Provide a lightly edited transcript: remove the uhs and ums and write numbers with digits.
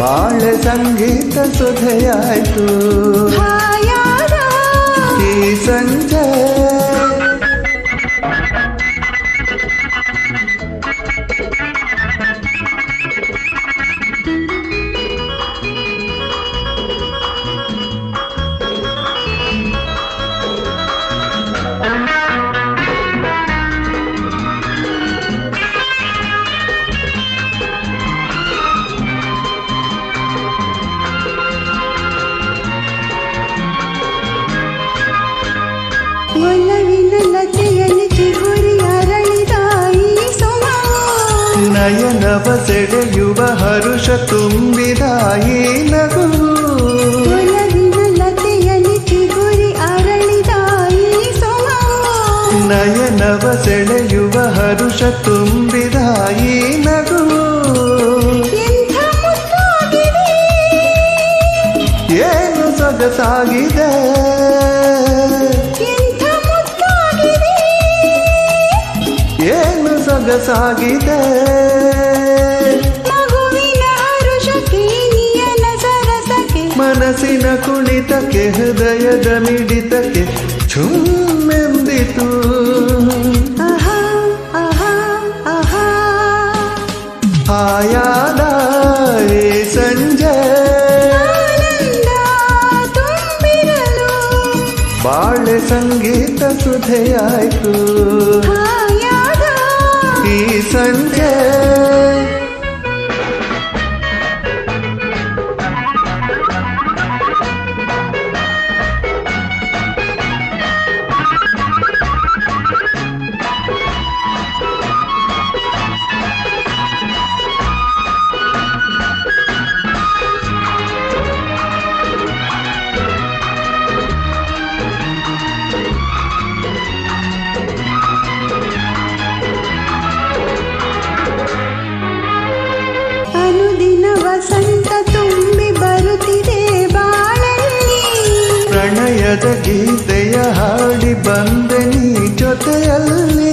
ಬಾಳೆ ಸಂಗೀತ ಸುಧೆಯಾಯ್ತು ಈ ಸಂಜೆ ಒಲವಿನ ಲತೆಯಲ್ಲಿ ಚಿಗುರಿ ಅರಳಿದ ಈ ಸೊಮವು ನಯನವ ಸೆಳೆಯುವ ಹರುಷ ತುಂಬಿದ ಈ ನಗುವು ಒಲವಿನ ಲತೆಯಲ್ಲಿ ಚಿಗುರಿ ಅರಳಿದ ಈ ಸೊಮವು ನಯನವ ಸೆಳೆಯುವ ಹರುಷ ತುಂಬಿದ ಈ ನಗುವು ಎಂಥ ಮುದ್ದಾಗಿದೆ ಏನು ಸೊಗಸಾಗಿದೆ ಏನು ಸೊಗಸಾಗಿದೆ ಮಗುವಿನ ಹರುಷಕ್ಕೆ ನಿಯನ ಸರಸಕ್ಕೆ ಮನಸ್ಸಿನ ಕುಣಿತಕ್ಕೆ ಹೃದಯದ ಮಿಡಿತಕ್ಕೆ ಚುಮ್ಮೆಂದಿತು ಆಹಾ ಆಹಾ ಆಹಾ ಆಯಾದ ಈ ಸಂಜೆ ಆನಂದ ತುಂಬಿರಲು ಬಾಳೆ ಸಂಗೀತ ಸುಧೆಯಾಯ್ತು ಹಾಯಾದ ಈ ಸಂಜೆ ಅನುದಿನ ವಸಂತ ತುಂಬಿ ಬರುತ್ತಿದೆ ಬಾಳಲ್ಲಿ ಪ್ರಣಯದ ಗೀತೆಯ ಹಾಡಿ ಬಂದೆ ನೀ ಜೊತೆಯಲ್ಲಿ